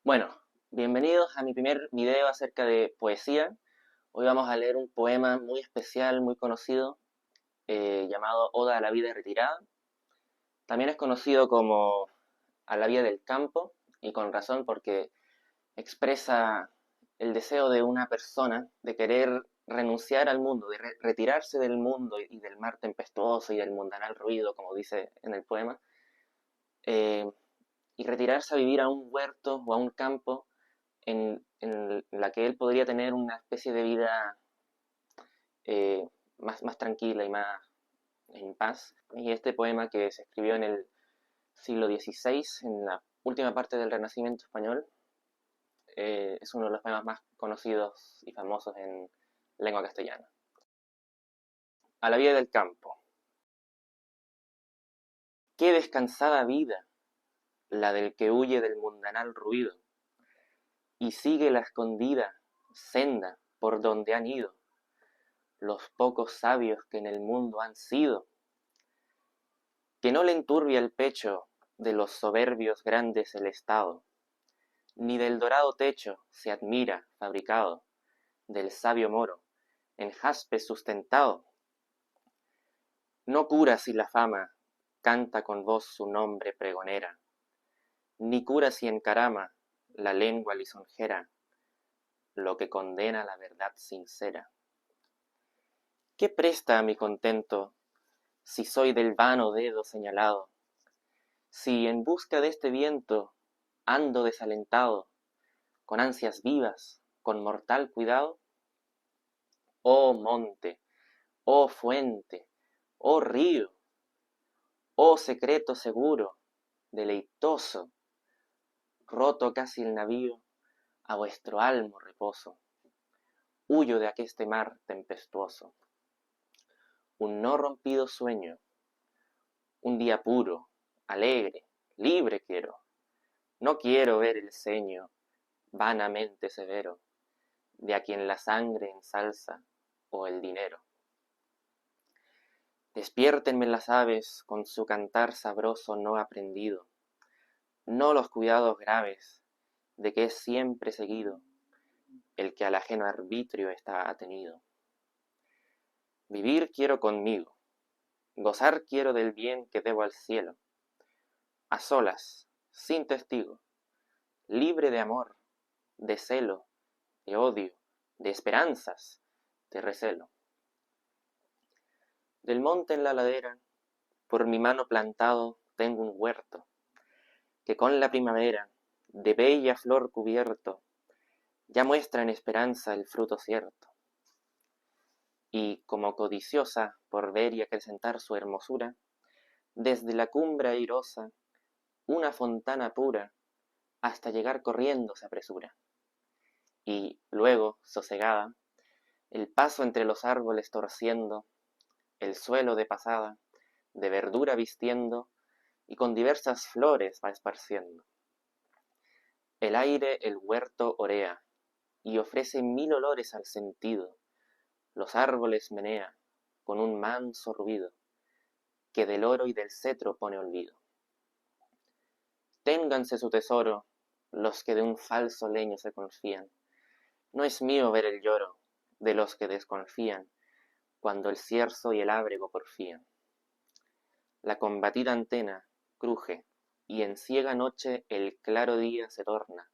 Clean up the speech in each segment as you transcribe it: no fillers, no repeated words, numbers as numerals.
Bueno, bienvenidos a mi primer video acerca de poesía. Hoy vamos a leer un poema muy especial, muy conocido, llamado Oda a la vida retirada. También es conocido como A la vida del campo, y con razón porque expresa el deseo de una persona de querer renunciar al mundo, de retirarse del mundo y del mar tempestuoso y del mundanal ruido, como dice en el poema, eh, y retirarse a vivir a un huerto o a un campo en la que él podría tener una especie de vida más tranquila y más en paz. Y este poema, que se escribió en el siglo XVI, en la última parte del Renacimiento español, es uno de los poemas más conocidos y famosos en lengua castellana. A la vida del campo. Qué descansada vida la del que huye del mundanal ruido y sigue la escondida senda por donde han ido los pocos sabios que en el mundo han sido, que no le enturbia el pecho de los soberbios grandes el estado, ni del dorado techo se admira fabricado del sabio moro, en jaspe sustentado. No cura si la fama canta con voz su nombre pregonera, ni cura si encarama la lengua lisonjera lo que condena la verdad sincera. ¿Qué presta a mi contento si soy del vano dedo señalado? Si en busca de este viento ando desalentado, con ansias vivas, con mortal cuidado. Oh monte, oh fuente, oh río, oh secreto seguro, deleitoso, roto casi el navío, a vuestro almo reposo, huyo de aqueste mar tempestuoso. Un no rompido sueño, un día puro, alegre, libre quiero, no quiero ver el ceño vanamente severo de a quien la sangre ensalza o el dinero. Despiértenme las aves con su cantar sabroso no aprendido, no los cuidados graves de que es siempre seguido el que al ajeno arbitrio está atenido. Vivir quiero conmigo, gozar quiero del bien que debo al cielo, a solas, sin testigo, libre de amor, de celo, de odio, de esperanzas, de recelo. Del monte en la ladera, por mi mano plantado, tengo un huerto, que con la primavera, de bella flor cubierto, ya muestra en esperanza el fruto cierto. Y, como codiciosa por ver y acrecentar su hermosura, desde la cumbre airosa, una fontana pura, hasta llegar corriendo se apresura. Y, luego, sosegada, el paso entre los árboles torciendo, el suelo de pasada, de verdura vistiendo, y con diversas flores va esparciendo. El aire el huerto orea, y ofrece mil olores al sentido, los árboles menea, con un manso ruido, que del oro y del cetro pone olvido. Ténganse su tesoro, los que de un falso leño se confían, no es mío ver el lloro de los que desconfían, cuando el cierzo y el ábrego porfían. La combatida antena cruje, y en ciega noche el claro día se torna,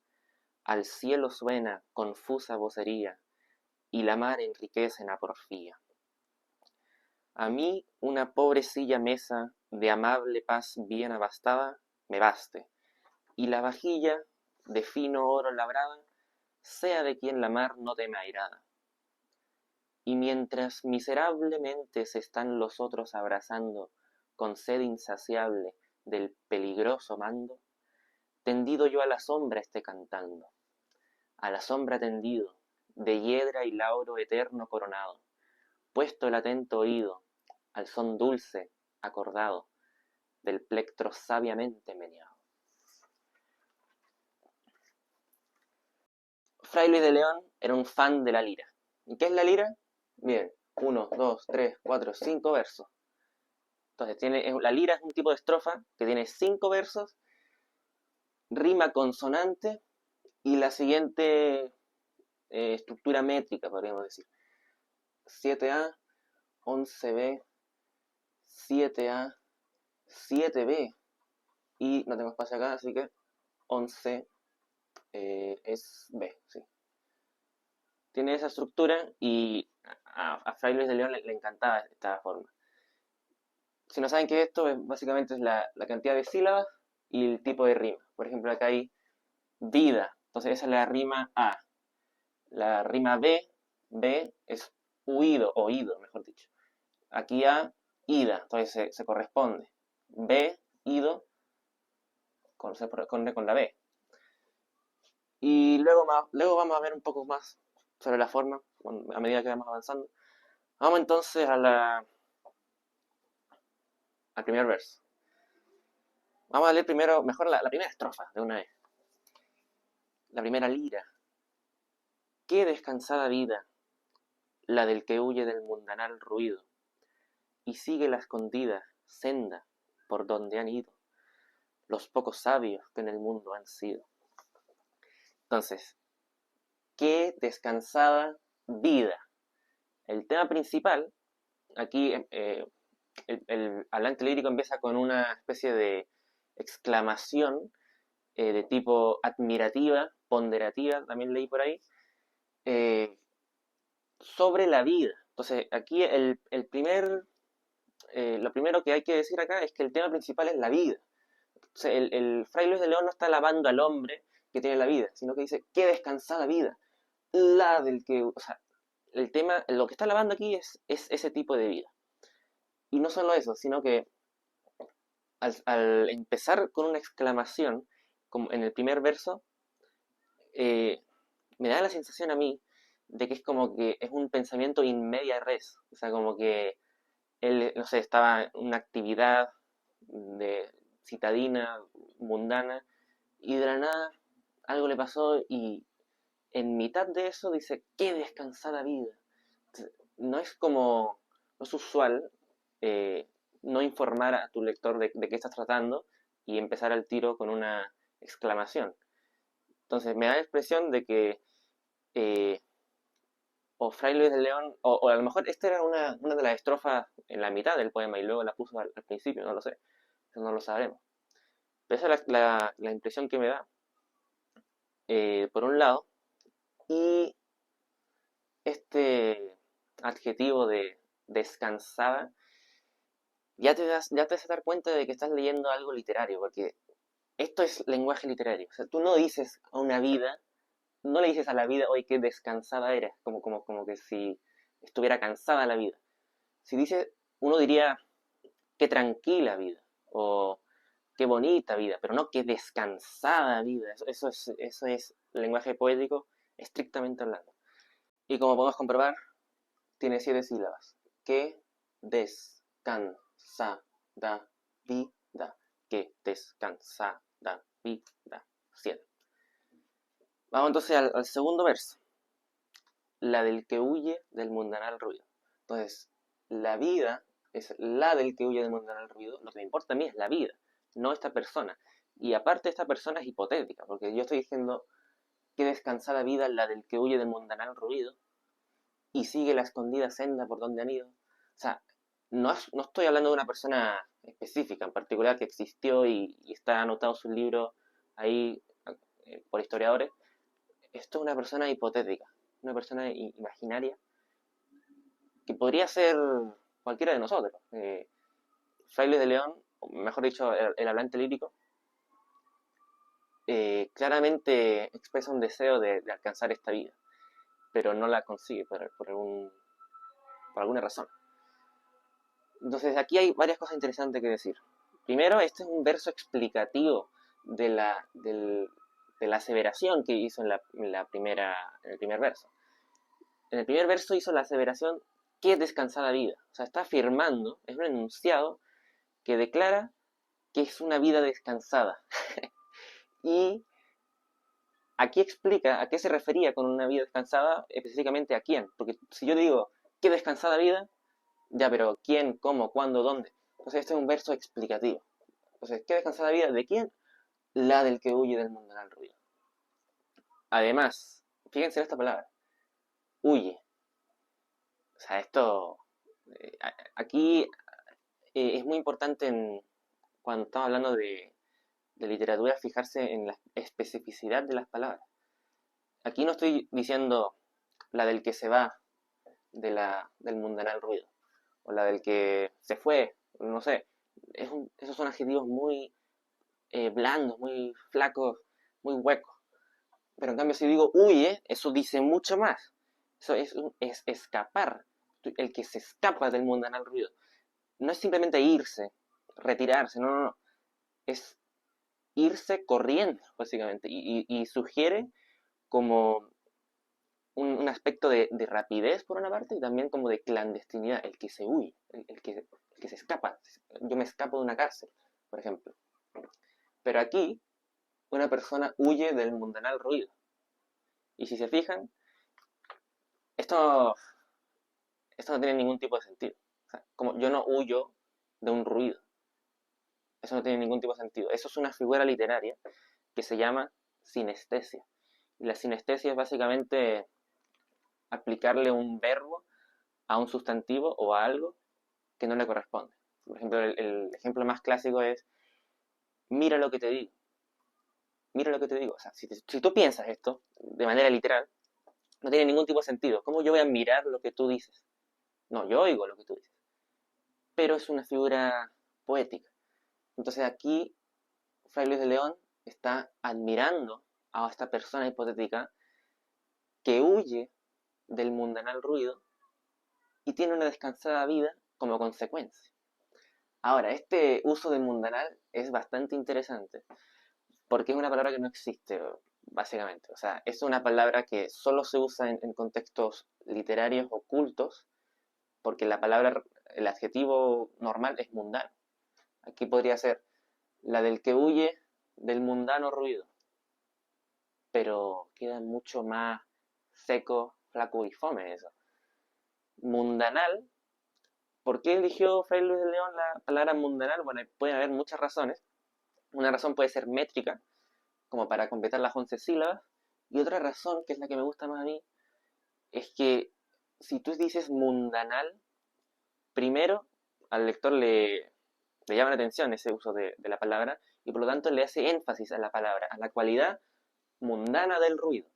al cielo suena confusa vocería, y la mar enriquece en la porfía. A mí una pobrecilla mesa de amable paz bien abastada me baste, y la vajilla de fino oro labrada sea de quien la mar no teme airada. Y mientras miserablemente se están los otros abrazando con sed insaciable del peligroso mando, tendido yo a la sombra esté cantando, a la sombra tendido, de hiedra y lauro eterno coronado, puesto el atento oído al son dulce, acordado, del plectro sabiamente meneado. Fray Luis de León era un fan de la lira. ¿Y qué es la lira? Bien, 1, 2, 3, 4, 5 versos. Entonces, la lira es un tipo de estrofa que tiene 5 versos, rima consonante Y la siguiente estructura métrica, podríamos decir. 7A, 11B, 7A, 7B. Y no tengo espacio acá, así que 11 es B, sí. Tiene esa estructura y a Fray Luis de León le encantaba esta forma. Si no saben qué es esto, básicamente es la cantidad de sílabas y el tipo de rima. Por ejemplo, acá hay vida, entonces esa es la rima A. La rima B es huido, oído, mejor dicho. Aquí A, ida, entonces se corresponde. B, ido, se corresponde con la B. Y luego vamos a ver un poco más sobre la forma a medida que vamos avanzando. Vamos entonces al primer verso. Vamos a leer primero, mejor la primera estrofa de una vez. La primera lira. Qué descansada vida, la del que huye del mundanal ruido, y sigue la escondida senda por donde han ido los pocos sabios que en el mundo han sido. Entonces, qué descansada vida. El tema principal, aquí el hablante lírico empieza con una especie de exclamación de tipo admirativa, ponderativa, también leí por ahí, eh, sobre la vida. Entonces, aquí lo primero que hay que decir acá es que el tema principal es la vida. O sea, el Fray Luis de León no está alabando al hombre que tiene la vida, sino que dice, qué descansada vida. La del que, o sea, el tema, lo que está alabando aquí es ese tipo de vida. Y no solo eso, sino que al empezar con una exclamación, como en el primer verso, eh, me da la sensación a mí de que es como que es un pensamiento in media res. O sea, como que él, no sé, estaba en una actividad de citadina, mundana, y de la nada algo le pasó y en mitad de eso dice, qué descansada vida. No es como, no es usual eh, no informar a tu lector de qué estás tratando y empezar al tiro con una exclamación. Entonces me da la expresión de que eh, o Fray Luis de León, o a lo mejor esta era una de las estrofas en la mitad del poema y luego la puso al principio, no lo sé, eso no lo sabremos. Pero esa es la impresión que me da, por un lado, y este adjetivo de descansada, ya te vas a dar cuenta de que estás leyendo algo literario, porque esto es lenguaje literario. O sea, tú no dices a una vida, no le dices a la vida, oye, qué descansada eres, como que si estuviera cansada la vida. Si dice, uno diría, qué tranquila vida, o qué bonita vida, pero no qué descansada vida. Eso es lenguaje poético estrictamente hablando. Y como podemos comprobar, tiene 7 sílabas. Que descansada vida. Que descansada vida. 7. Vamos entonces al segundo verso. La del que huye del mundanal ruido. Entonces, la vida es la del que huye del mundanal ruido. Lo que me importa a mí es la vida, no esta persona. Y aparte esta persona es hipotética, porque yo estoy diciendo que descansada vida la del que huye del mundanal ruido y sigue la escondida senda por donde han ido. O sea, no estoy hablando de una persona específica, en particular, que existió y está anotado su libro ahí por historiadores. Esto es una persona hipotética, una persona imaginaria, que podría ser cualquiera de nosotros. Fray Luis de León, o mejor dicho, el hablante lírico, claramente expresa un deseo de alcanzar esta vida, pero no la consigue por alguna razón. Entonces aquí hay varias cosas interesantes que decir. Primero, este es un verso explicativo de la aseveración que hizo en el primer verso. En el primer verso hizo la aseveración, qué descansada vida. O sea, está afirmando, es un enunciado que declara que es una vida descansada. Y aquí explica a qué se refería con una vida descansada, específicamente a quién. Porque si yo digo, qué descansada vida, ya, pero ¿quién, cómo, cuándo, dónde? Entonces este es un verso explicativo. Entonces, ¿qué descansada vida de quién? La del que huye del mundanal ruido. Además, fíjense en esta palabra, huye. O sea, esto, aquí es muy importante cuando estamos hablando de literatura fijarse en la especificidad de las palabras. Aquí no estoy diciendo la del que se va del mundanal ruido, o la del que se fue, no sé. Esos son adjetivos muy blandos, muy flacos, muy huecos. Pero en cambio si digo huye, eso dice mucho más. Eso es escapar, el que se escapa del mundanal ruido. No es simplemente irse, retirarse, no, no, no. Es irse corriendo, básicamente. Y sugiere como un aspecto de rapidez por una parte y también como de clandestinidad, el que se huye, el que se escapa. Yo me escapo de una cárcel, por ejemplo. Pero aquí una persona huye del mundanal ruido. Y si se fijan, esto, esto no tiene ningún tipo de sentido. O sea, como yo no huyo de un ruido. Eso no tiene ningún tipo de sentido. Eso es una figura literaria que se llama sinestesia. Y la sinestesia es básicamente aplicarle un verbo a un sustantivo o a algo que no le corresponde. Por ejemplo, el ejemplo más clásico es, mira lo que te digo. Mira lo que te digo. O sea, si tú piensas esto de manera literal, no tiene ningún tipo de sentido. ¿Cómo yo voy a mirar lo que tú dices? No, yo oigo lo que tú dices. Pero es una figura poética. Entonces aquí, Fray Luis de León está admirando a esta persona hipotética que huye del mundanal ruido y tiene una descansada vida como consecuencia. Ahora, este uso del mundanal es bastante interesante porque es una palabra que no existe, básicamente. O sea, es una palabra que solo se usa en contextos literarios ocultos porque la palabra, el adjetivo normal es mundano. Aquí podría ser la del que huye del mundano ruido, pero queda mucho más seco, flaco y fome eso. Mundanal, ¿por qué eligió Fray Luis de León la palabra mundanal? Bueno, pueden haber muchas razones. Una razón puede ser métrica, como para completar las 11 sílabas, y otra razón, que es la que me gusta más a mí, es que si tú dices mundanal, primero al lector le llama la atención ese uso de la palabra y por lo tanto le hace énfasis a la palabra, a la cualidad mundana del ruido.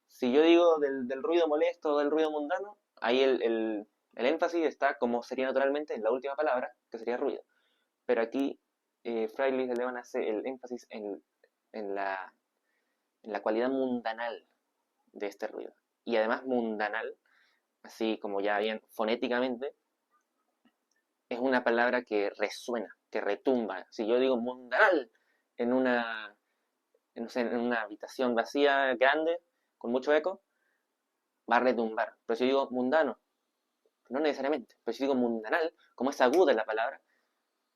Si yo digo del ruido molesto o del ruido mundano, ahí el énfasis está como sería naturalmente en la última palabra, que sería ruido. Pero aquí Fray Luis de León hace el énfasis en la, en la cualidad mundanal de este ruido. Y además mundanal, así como ya bien fonéticamente, es una palabra que resuena, que retumba. Si yo digo mundanal en una, no sé, en una habitación vacía, grande, con mucho eco, va a retumbar. Pero si digo mundano, no necesariamente. Pero si digo mundanal, como es aguda la palabra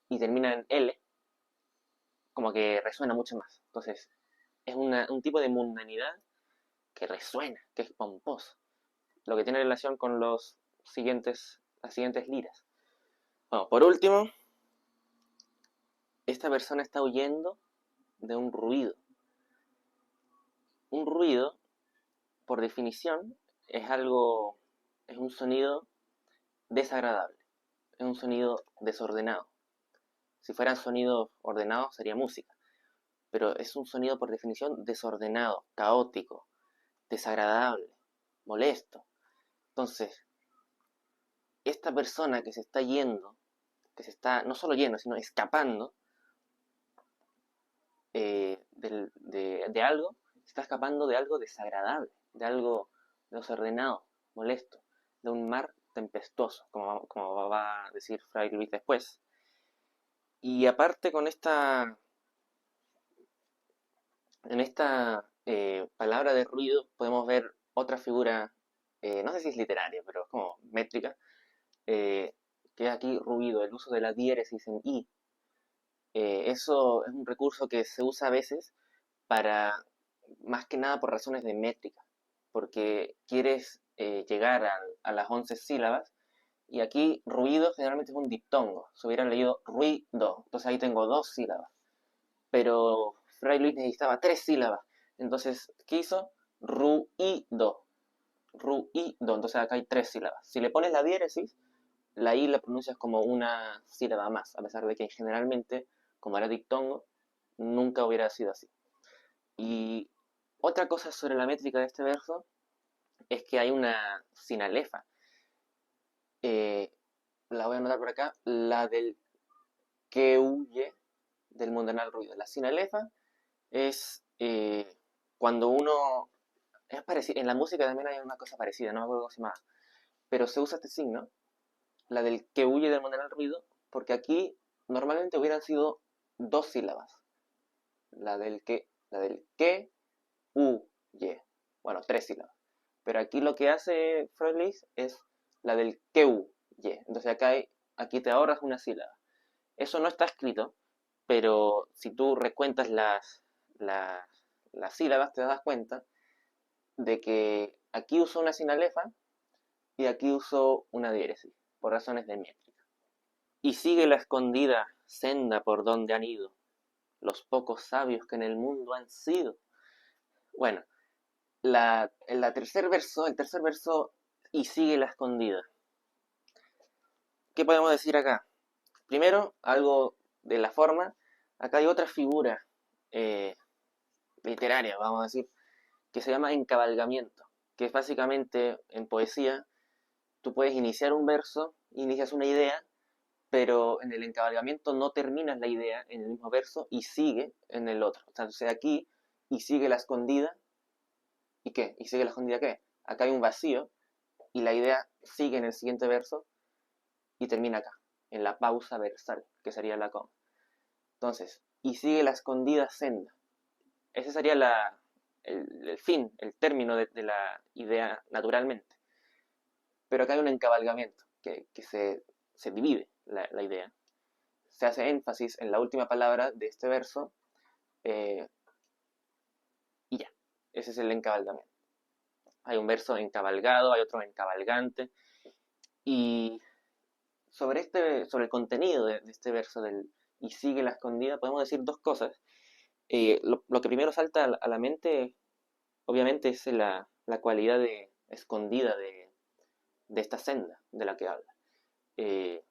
y termina en L, como que resuena mucho más. Entonces, es un tipo de mundanidad que resuena, que es pomposo. Lo que tiene relación con las siguientes liras. Bueno, por último, esta persona está huyendo de un ruido. Un ruido, por definición, es un sonido desagradable, es un sonido desordenado. Si fueran sonidos ordenados sería música, pero es un sonido por definición desordenado, caótico, desagradable, molesto. Entonces, esta persona que se está yendo, que se está no solo yendo, sino escapando de algo, está escapando de algo desagradable, de algo desordenado, molesto, de un mar tempestuoso, como va a decir Fray Luis después. Y aparte en esta palabra de ruido podemos ver otra figura, no sé si es literaria, pero es como métrica, eh, que es aquí ruido, el uso de la diéresis en i. Eso es un recurso que se usa a veces para, más que nada por razones de métrica, porque quieres llegar a las 11 sílabas y aquí ruido generalmente es un diptongo, se hubieran leído ruido, entonces ahí tengo dos sílabas, pero Fray Luis necesitaba tres sílabas, Entonces, ¿qué hizo? Ruido. Ruido. Entonces acá hay 3 sílabas. Si le pones la diéresis, la I la pronuncias como una sílaba más, a pesar de que generalmente, como era dictongo, nunca hubiera sido así. Y otra cosa sobre la métrica de este verso es que hay una sinalefa. Eh, la voy a anotar por acá, la del que huye del mundanal ruido. La sinalefa es cuando uno... Es parecido, en la música también hay una cosa parecida, no me acuerdo cómo se llama, pero se usa este signo, la del que huye del mundanal ruido, porque aquí normalmente hubieran sido 2 sílabas, la del que huye, bueno, 3 sílabas, pero aquí lo que hace Froelich es la del que huye, entonces aquí te ahorras una sílaba. Eso no está escrito, pero si tú recuentas las, las sílabas, te das cuenta de que aquí uso una sinalefa y aquí uso una diéresis, por razones de métrica. Y sigue la escondida senda por donde han ido los pocos sabios que en el mundo han sido. Bueno, el tercer verso, y sigue la escondida. ¿Qué podemos decir acá? Primero, algo de la forma. Acá hay otra figura eh, literaria, vamos a decir, que se llama encabalgamiento, que es básicamente en poesía, tú puedes iniciar un verso, inicias una idea, pero en el encabalgamiento no terminas la idea en el mismo verso y sigue en el otro. O sea, aquí y sigue la escondida, ¿y qué? ¿Y sigue la escondida qué? Acá hay un vacío y la idea sigue en el siguiente verso y termina acá, en la pausa versal, que sería la coma. Entonces, y sigue la escondida senda. Ese sería el fin, el término de la idea naturalmente. Pero acá hay un encabalgamiento que se divide la idea. Se hace énfasis en la última palabra de este verso eh, y ya. Ese es el encabalgamiento. Hay un verso encabalgado, hay otro encabalgante. Y sobre el contenido de este verso del y sigue la escondida, podemos decir 2 cosas. Lo que primero salta a la mente, obviamente, es la cualidad de escondida de esta senda de la que habla. Eh,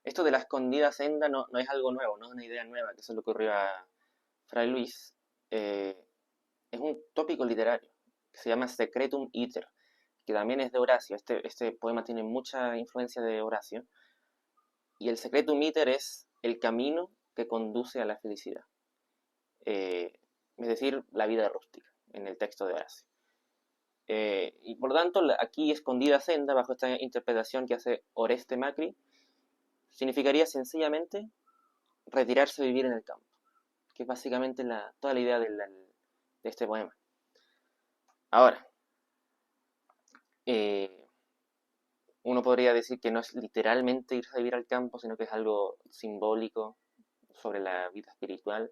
Esto de la escondida senda no es algo nuevo, no es una idea nueva que se le ocurrió a Fray Luis. Eh, es un tópico literario que se llama Secretum Iter, que también es de Horacio. Este poema tiene mucha influencia de Horacio. Y el Secretum Iter es el camino que conduce a la felicidad. Es decir, la vida rústica, en el texto de Horacio. Y por tanto, aquí escondida senda, bajo esta interpretación que hace Oreste Macri, significaría sencillamente retirarse a vivir en el campo, que es básicamente toda la idea de este poema. Ahora, uno podría decir que no es literalmente irse a vivir al campo, sino que es algo simbólico sobre la vida espiritual.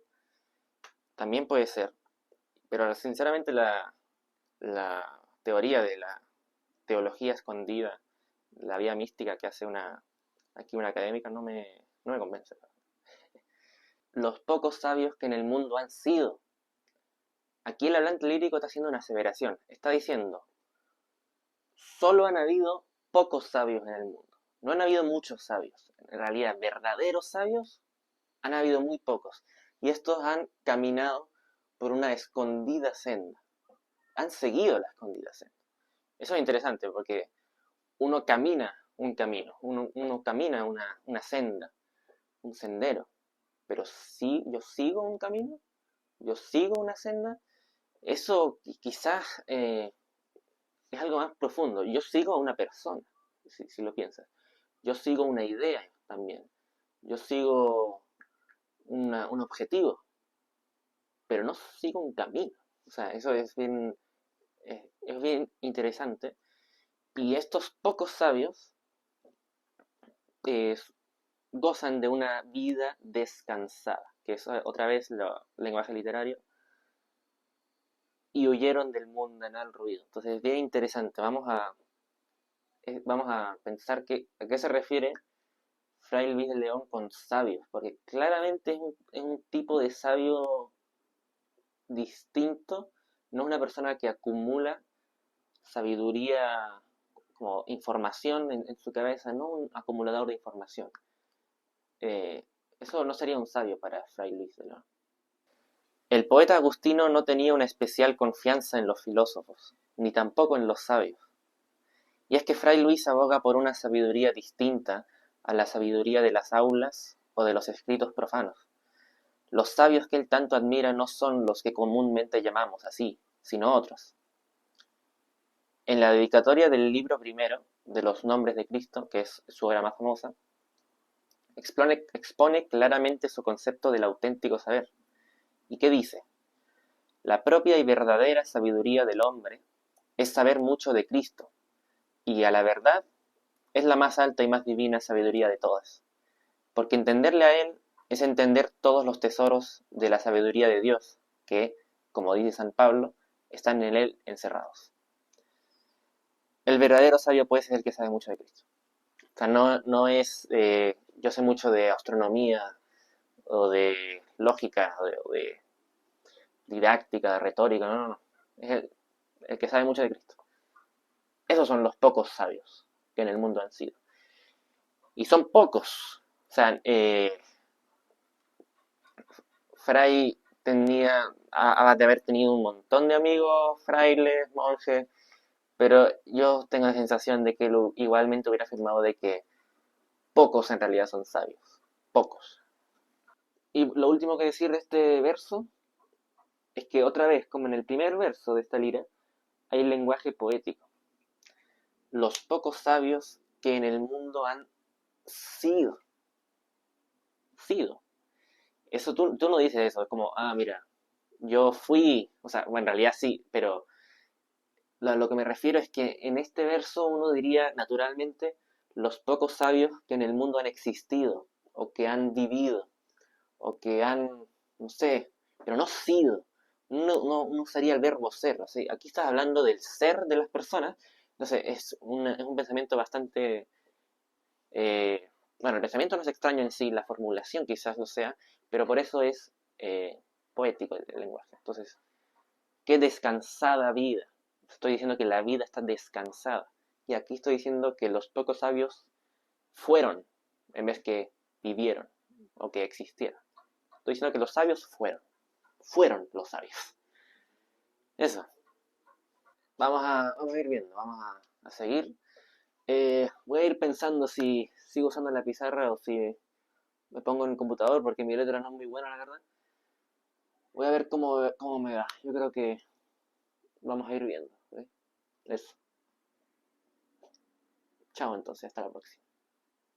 También puede ser, pero sinceramente la teoría de la teología escondida, la vida mística que hace aquí una académica, no me convence. Los pocos sabios que en el mundo han sido. Aquí el hablante lírico está haciendo una aseveración. Está diciendo, solo han habido pocos sabios en el mundo. No han habido muchos sabios. En realidad, verdaderos sabios han habido muy pocos. Y estos han caminado por una escondida senda. Han seguido la escondida senda. Eso es interesante porque uno camina un camino, uno camina una senda, un sendero. Pero si yo sigo un camino, yo sigo una senda, eso quizás es algo más profundo. Yo sigo a una persona, si lo piensas. Yo sigo una idea también. Yo sigo un objetivo, pero no sigo un camino. O sea, eso es bien interesante. Y estos pocos sabios eh, gozan de una vida descansada, que es otra vez el lenguaje literario, y huyeron del mundanal ruido. Entonces es bien interesante. Vamos a pensar a qué se refiere Fray Luis de León con sabios, porque claramente es un tipo de sabio distinto, no es una persona que acumula sabiduría como información en su cabeza, no un acumulador de información. Eh, Eso no sería un sabio para Fray Luis de León. El poeta agustino no tenía una especial confianza en los filósofos, ni tampoco en los sabios. Y es que Fray Luis aboga por una sabiduría distinta a la sabiduría de las aulas o de los escritos profanos. Los sabios que él tanto admira no son los que comúnmente llamamos así, sino otros. En la dedicatoria del libro primero de los nombres de Cristo, que es su obra más famosa, expone claramente su concepto del auténtico saber. ¿Y qué dice? La propia y verdadera sabiduría del hombre es saber mucho de Cristo, y a la verdad es la más alta y más divina sabiduría de todas, porque entenderle a Él es entender todos los tesoros de la sabiduría de Dios, que, como dice San Pablo, están en Él encerrados. El verdadero sabio, pues, es el que sabe mucho de Cristo. O sea, no es, yo sé mucho de astronomía, o de lógica, o de didáctica, de retórica, no. Es el que sabe mucho de Cristo. Esos son los pocos sabios que en el mundo han sido. Y son pocos. O sea, Fray ha de haber tenido un montón de amigos, frailes, monjes, pero yo tengo la sensación de que él igualmente hubiera afirmado de que pocos en realidad son sabios. Pocos. Y lo último que decir de este verso es que otra vez, como en el primer verso de esta lira, hay lenguaje poético. Los pocos sabios que en el mundo han sido. Sido. Eso tú no dices eso, es como, mira, yo fui, o sea, bueno, en realidad sí, pero lo que me refiero es que en este verso uno diría naturalmente los pocos sabios que en el mundo han existido, o que han vivido, o que han, no sé, pero no sido. No usaría el verbo ser. O sea, aquí estás hablando del ser de las personas, entonces es un pensamiento bastante... bueno, el pensamiento no es extraño en sí, la formulación quizás lo sea, pero por eso es poético el lenguaje. Entonces, qué descansada vida. Estoy diciendo que la vida está descansada. Y aquí estoy diciendo que los pocos sabios fueron, en vez que vivieron o que existieron. Estoy diciendo que los sabios fueron los sabios. Eso, vamos a ir viendo, a seguir. Voy a ir pensando si sigo usando la pizarra o si me pongo en el computador porque mi letra no es muy buena, la verdad. Voy a ver cómo me va. Yo creo que vamos a ir viendo. ¿Sí? Eso. Chao entonces, hasta la próxima.